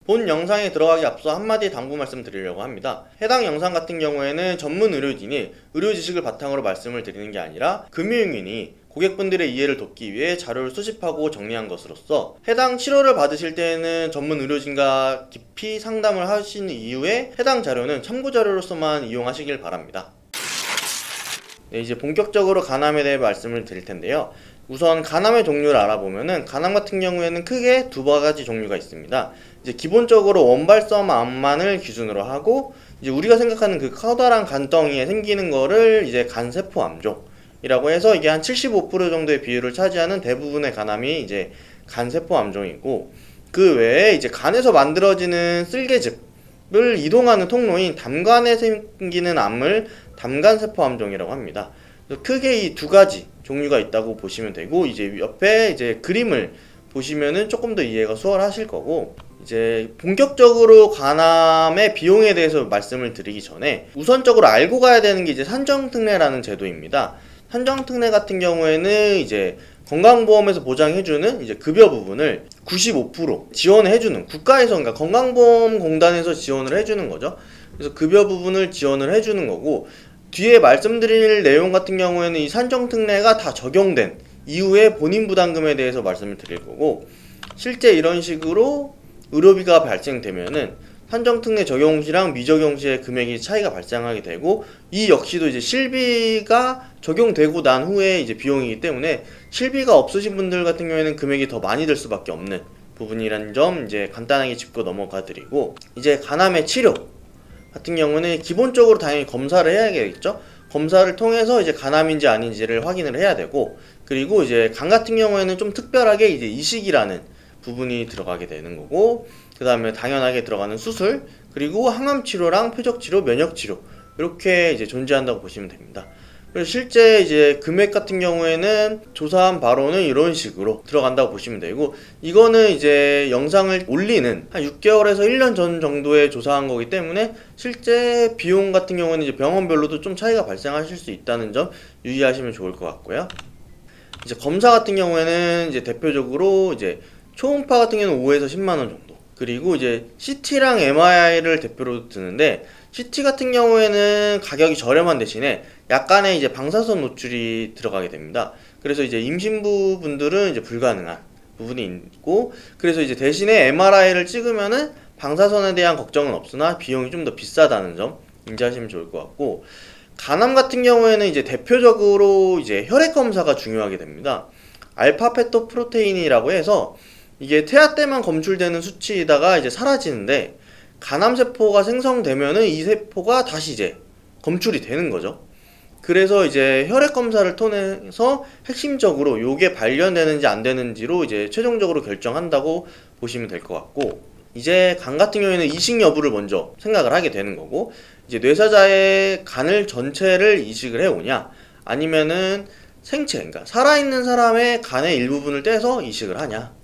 본 영상에 들어가기 앞서 한마디 당부 말씀 드리려고 합니다. 해당 영상 같은 경우에는 전문 의료진이 의료 지식을 바탕으로 말씀을 드리는 게 아니라 금융인이 고객분들의 이해를 돕기 위해 자료를 수집하고 정리한 것으로서 해당 치료를 받으실 때에는 전문 의료진과 깊이 상담을 하신 이후에 해당 자료는 참고 자료로서만 이용하시길 바랍니다. 네, 이제 본격적으로 간암에 대해 말씀을 드릴 텐데요. 우선 간암의 종류를 알아보면은 간암 같은 경우에는 크게 두 가지 종류가 있습니다. 이제 기본적으로 원발성 암만을 기준으로 하고 이제 우리가 생각하는 그 커다란 간덩이에 생기는 거를 이제 간세포 암종이라고 해서 이게 한 75% 정도의 비율을 차지하는 대부분의 간암이 이제 간세포 암종이고, 그 외에 이제 간에서 만들어지는 쓸개즙을 이동하는 통로인 담간에 생기는 암을 담간세포 암종이라고 합니다. 크게 이 두 가지 종류가 있다고 보시면 되고, 이제 옆에 이제 그림을 보시면은 조금 더 이해가 수월하실 거고, 이제 본격적으로 간암의 비용에 대해서 말씀을 드리기 전에 우선적으로 알고 가야 되는 게 이제 산정특례라는 제도입니다. 산정특례 같은 경우에는 이제 건강보험에서 보장해주는 이제 급여 부분을 95% 지원해주는, 국가에서, 그러니까 건강보험공단에서 지원을 해주는 거죠. 그래서 급여 부분을 지원을 해주는 거고, 뒤에 말씀드릴 내용 같은 경우에는 이 산정특례가 다 적용된 이후에 본인 부담금에 대해서 말씀을 드릴 거고, 실제 이런 식으로 의료비가 발생되면은 산정특례 적용 시랑 미적용 시의 금액이 차이가 발생하게 되고, 이 역시도 이제 실비가 적용되고 난 후에 이제 비용이기 때문에 실비가 없으신 분들 같은 경우에는 금액이 더 많이 들 수밖에 없는 부분이라는 점 이제 간단하게 짚고 넘어가 드리고, 이제 간암의 치료 같은 경우는 기본적으로 당연히 검사를 해야겠죠. 검사를 통해서 이제 간암인지 아닌지를 확인을 해야 되고, 그리고 이제 간 같은 경우에는 좀 특별하게 이제 이식이라는 부분이 들어가게 되는 거고, 그 다음에 당연하게 들어가는 수술, 그리고 항암치료랑 표적치료, 면역치료, 이렇게 이제 존재한다고 보시면 됩니다. 그래서 실제 이제 금액 같은 경우에는 조사한 바로는 이런 식으로 들어간다고 보시면 되고, 이거는 이제 영상을 올리는 한 6개월에서 1년 전 정도에 조사한 거기 때문에 실제 비용 같은 경우는 이제 병원별로도 좀 차이가 발생하실 수 있다는 점 유의하시면 좋을 것 같고요. 이제 검사 같은 경우에는 이제 대표적으로 이제 초음파 같은 경우는 5에서 10만 원 정도, 그리고 이제 CT랑 MRI를 대표로 드는데, CT 같은 경우에는 가격이 저렴한 대신에 약간의 이제 방사선 노출이 들어가게 됩니다. 그래서 이제 임신부 분들은 이제 불가능한 부분이 있고, 그래서 이제 대신에 MRI를 찍으면은 방사선에 대한 걱정은 없으나 비용이 좀 더 비싸다는 점 인지하시면 좋을 것 같고, 간암 같은 경우에는 이제 대표적으로 이제 혈액 검사가 중요하게 됩니다. 알파 페토프로테인이라고 해서 이게 태아 때만 검출되는 수치이다가 이제 사라지는데, 간암세포가 생성되면은 이 세포가 다시 이제 검출이 되는 거죠. 그래서 이제 혈액 검사를 통해서 핵심적으로 요게 발견되는지 안 되는지로 이제 최종적으로 결정한다고 보시면 될 것 같고, 이제 간 같은 경우에는 이식 여부를 먼저 생각을 하게 되는 거고, 이제 뇌사자의 간을 전체를 이식을 해오냐, 아니면은 생체, 그러니까 살아있는 사람의 간의 일부분을 떼서 이식을 하냐.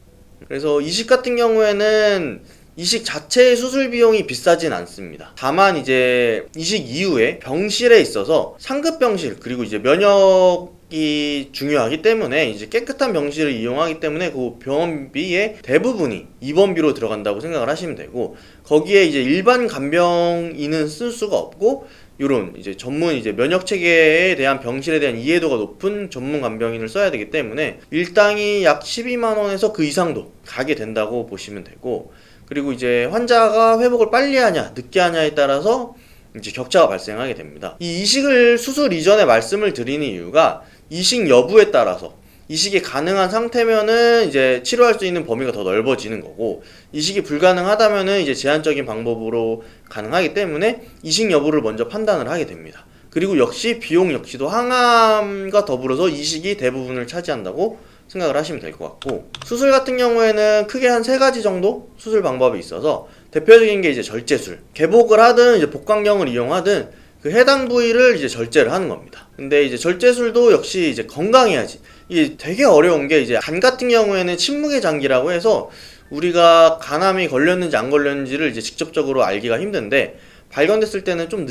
그래서 이식 같은 경우에는 이식 자체의 수술 비용이 비싸진 않습니다. 다만 이제 이식 이후에 병실에 있어서 상급 병실, 그리고 이제 면역이 중요하기 때문에 이제 깨끗한 병실을 이용하기 때문에 그 병원비의 대부분이 입원비로 들어간다고 생각을 하시면 되고, 거기에 이제 일반 간병인은 쓸 수가 없고, 요런 이제 전문 이제 면역 체계에 대한 병실에 대한 이해도가 높은 전문 간병인을 써야 되기 때문에 일당이 약 12만 원에서 그 이상도 가게 된다고 보시면 되고, 그리고 이제 환자가 회복을 빨리 하냐 늦게 하냐에 따라서 이제 격차가 발생하게 됩니다. 이 이식을 수술 이전에 말씀을 드리는 이유가 이식 여부에 따라서, 이식이 가능한 상태면은 이제 치료할 수 있는 범위가 더 넓어지는 거고, 이식이 불가능하다면은 이제 제한적인 방법으로 가능하기 때문에 이식 여부를 먼저 판단을 하게 됩니다. 그리고 역시 비용 역시도 항암과 더불어서 이식이 대부분을 차지한다고 생각을 하시면 될 것 같고, 수술 같은 경우에는 크게 한 3가지 정도 수술 방법이 있어서, 대표적인 게 이제 절제술, 개복을 하든 이제 복강경을 이용하든 그 해당 부위를 이제 절제를 하는 겁니다. 근데 이제 절제술도 역시 이제 건강해야지. 이게 되게 어려운 게, 이제 간 같은 경우에는 침묵의 장기라고 해서 우리가 간암이 걸렸는지 안 걸렸는지를 이제 직접적으로 알기가 힘든데, 발견됐을 때는 좀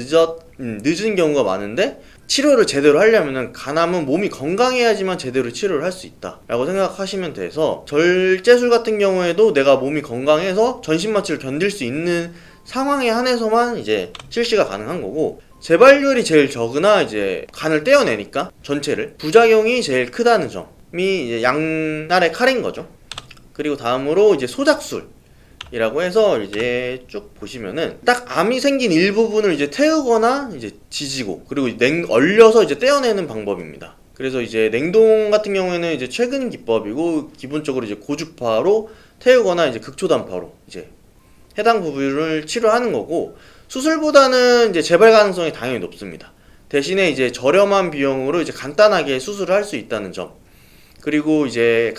늦은 경우가 많은데, 치료를 제대로 하려면은 간암은 몸이 건강해야지만 제대로 치료를 할 수 있다 라고 생각하시면 돼서, 절제술 같은 경우에도 내가 몸이 건강해서 전신마취를 견딜 수 있는 상황에 한해서만 이제 실시가 가능한 거고, 재발률이 제일 적으나 이제 간을 떼어내니까 전체를 부작용이 제일 크다는 점이 이제 양날의 칼인 거죠. 그리고 다음으로 이제 소작술이라고 해서 이제 쭉 보시면은 딱 암이 생긴 일부분을 이제 태우거나 이제 지지고, 그리고 얼려서 이제 떼어내는 방법입니다. 그래서 이제 냉동 같은 경우에는 이제 최근 기법이고, 기본적으로 이제 고주파로 태우거나 이제 극초단파로 이제 해당 부위를 치료하는 거고, 수술보다는 이제 재발 가능성이 당연히 높습니다. 대신에 이제 저렴한 비용으로 이제 간단하게 수술을 할 수 있다는 점. 그리고 이제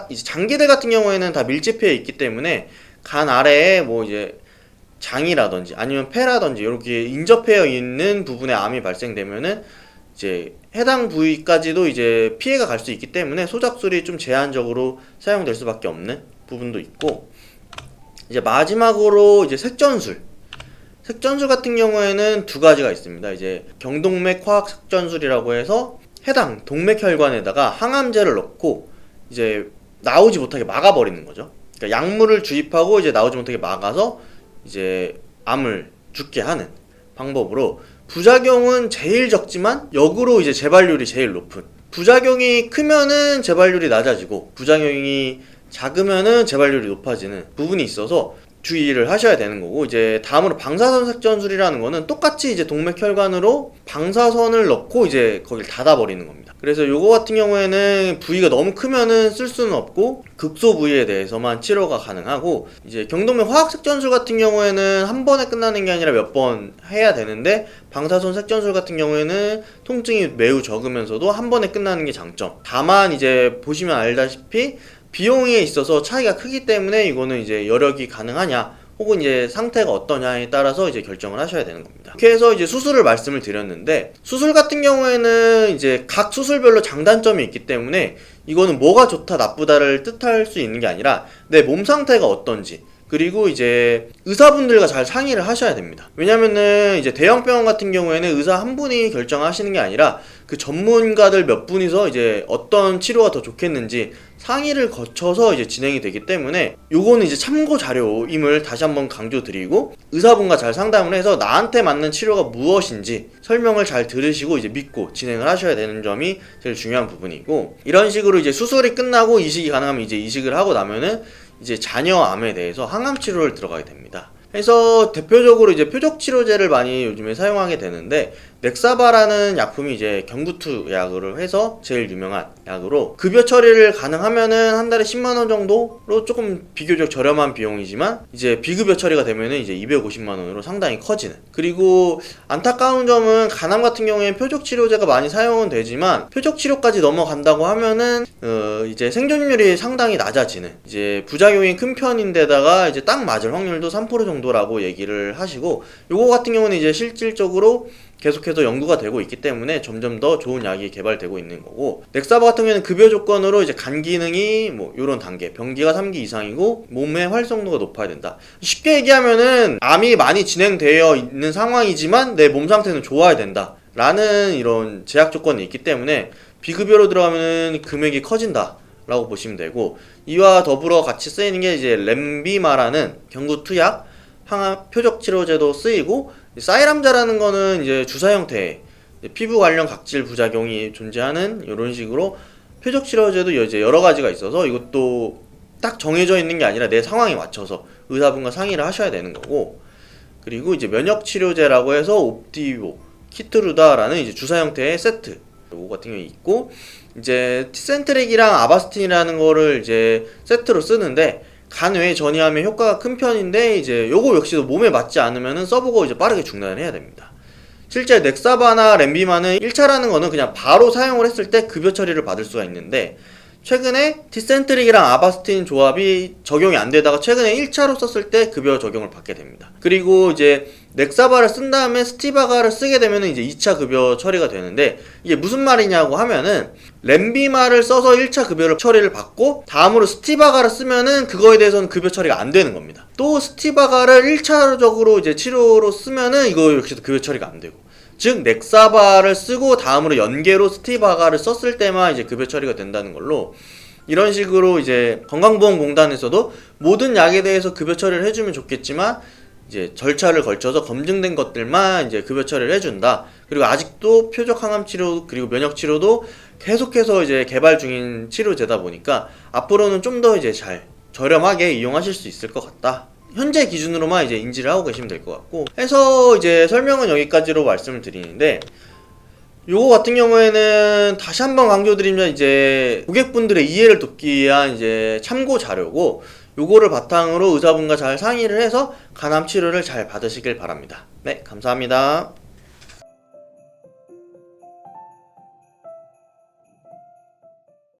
이제 장기들 같은 경우에는 다 밀집해 있기 때문에 간 아래에 뭐 이제 장이라든지 아니면 폐라든지 이렇게 인접해 있는 부분에 암이 발생되면은 이제 해당 부위까지도 이제 피해가 갈 수 있기 때문에 소작술이 좀 제한적으로 사용될 수밖에 없는 부분도 있고, 이제 마지막으로 이제 색전술 같은 경우에는 두 가지가 있습니다. 이제 경동맥 화학 색전술이라고 해서 해당 동맥혈관에다가 항암제를 넣고 이제 나오지 못하게 막아버리는 거죠. 그러니까 약물을 주입하고 이제 나오지 못하게 막아서 이제 암을 죽게 하는 방법으로, 부작용은 제일 적지만 역으로 이제 재발률이 제일 높은, 부작용이 크면은 재발률이 낮아지고 부작용이 작으면은 재발률이 높아지는 부분이 있어서 주의를 하셔야 되는 거고, 이제 다음으로 방사선 색전술이라는 거는 똑같이 이제 동맥혈관으로 방사선을 넣고 이제 거기를 닫아버리는 겁니다. 그래서 요거 같은 경우에는 부위가 너무 크면은 쓸 수는 없고 극소 부위에 대해서만 치료가 가능하고, 이제 경동맥 화학 색전술 같은 경우에는 한 번에 끝나는 게 아니라 몇 번 해야 되는데, 방사선 색전술 같은 경우에는 통증이 매우 적으면서도 한 번에 끝나는 게 장점. 다만 이제 보시면 알다시피 비용에 있어서 차이가 크기 때문에 이거는 이제 여력이 가능하냐 혹은 이제 상태가 어떠냐에 따라서 이제 결정을 하셔야 되는 겁니다. 이렇게 해서 이제 수술을 말씀을 드렸는데, 수술 같은 경우에는 이제 각 수술별로 장단점이 있기 때문에 이거는 뭐가 좋다 나쁘다를 뜻할 수 있는 게 아니라 내 몸 상태가 어떤지, 그리고 이제 의사분들과 잘 상의를 하셔야 됩니다. 왜냐면은 이제 대형 병원 같은 경우에는 의사 한 분이 결정하시는 게 아니라 그 전문가들 몇 분이서 이제 어떤 치료가 더 좋겠는지 상의를 거쳐서 이제 진행이 되기 때문에, 요거는 이제 참고 자료임을 다시 한번 강조드리고, 의사분과 잘 상담을 해서 나한테 맞는 치료가 무엇인지 설명을 잘 들으시고 이제 믿고 진행을 하셔야 되는 점이 제일 중요한 부분이고, 이런 식으로 이제 수술이 끝나고 이식이 가능하면 이제 이식을 하고 나면은 이제 자녀암에 대해서 항암 치료를 들어가게 됩니다. 그래서 대표적으로 이제 표적 치료제를 많이 요즘에 사용하게 되는데, 넥사바라는 약품이 이제 경구투 약으로 해서 제일 유명한 약으로, 급여 처리를 가능하면은 한 달에 10만원 정도로 조금 비교적 저렴한 비용이지만, 이제 비급여 처리가 되면은 이제 250만원으로 상당히 커지는. 그리고 안타까운 점은 간암 같은 경우에는 표적 치료제가 많이 사용은 되지만 표적 치료까지 넘어간다고 하면은 이제 생존율이 상당히 낮아지는, 이제 부작용이 큰 편인데다가 이제 딱 맞을 확률도 3% 정도라고 얘기를 하시고, 요거 같은 경우는 이제 실질적으로 계속해서 연구가 되고 있기 때문에 점점 더 좋은 약이 개발되고 있는 거고, 넥사바 같은 경우에는 급여 조건으로 이제 간 기능이 뭐 요런 단계, 병기가 3기 이상이고 몸의 활성도가 높아야 된다. 쉽게 얘기하면은 암이 많이 진행되어 있는 상황이지만 내 몸 상태는 좋아야 된다 라는 이런 제약 조건이 있기 때문에 비급여로 들어가면 금액이 커진다 라고 보시면 되고, 이와 더불어 같이 쓰이는 게 이제 렘비마라는 경구투약 항암 표적 치료제도 쓰이고, 사이람자라는 거는 이제 주사 형태의 피부 관련 각질 부작용이 존재하는 이런 식으로 표적 치료제도 이제 여러 가지가 있어서, 이것도 딱 정해져 있는 게 아니라 내 상황에 맞춰서 의사분과 상의를 하셔야 되는 거고, 그리고 이제 면역 치료제라고 해서 옵티보, 키트루다라는 이제 주사 형태의 세트 요거 같은 경우에 있고, 이제 티센트릭이랑 아바스틴이라는 거를 이제 세트로 쓰는데, 간 외에 전이하면 효과가 큰 편인데, 이제 요거 역시도 몸에 맞지 않으면은 써보고 이제 빠르게 중단을 해야 됩니다. 실제 넥사바나 렘비마는 1차라는 거는 그냥 바로 사용을 했을 때 급여 처리를 받을 수가 있는데, 최근에 티센트릭이랑 아바스틴 조합이 적용이 안 되다가 최근에 1차로 썼을 때 급여 적용을 받게 됩니다. 그리고 이제 넥사바를 쓴 다음에 스티바가를 쓰게 되면 이제 2차 급여 처리가 되는데, 이게 무슨 말이냐고 하면은 렘비마를 써서 1차 급여 처리를 받고 다음으로 스티바가를 쓰면은 그거에 대해서는 급여 처리가 안 되는 겁니다. 또 스티바가를 1차적으로 이제 치료로 쓰면은 이거 역시도 급여 처리가 안 되고, 즉 넥사바를 쓰고 다음으로 연계로 스티바가를 썼을 때만 이제 급여 처리가 된다는 걸로, 이런 식으로 이제 건강보험공단에서도 모든 약에 대해서 급여 처리를 해주면 좋겠지만 이제 절차를 걸쳐서 검증된 것들만 이제 급여 처리를 해준다. 그리고 아직도 표적 항암 치료 그리고 면역 치료도 계속해서 이제 개발 중인 치료제다 보니까 앞으로는 좀 더 이제 잘 저렴하게 이용하실 수 있을 것 같다. 현재 기준으로만 이제 인지를 하고 계시면 될 것 같고, 해서 이제 설명은 여기까지로 말씀을 드리는데, 요거 같은 경우에는 다시 한번 강조드리면 이제 고객분들의 이해를 돕기 위한 이제 참고 자료고, 요거를 바탕으로 의사분과 잘 상의를 해서 간암 치료를 잘 받으시길 바랍니다. 네, 감사합니다.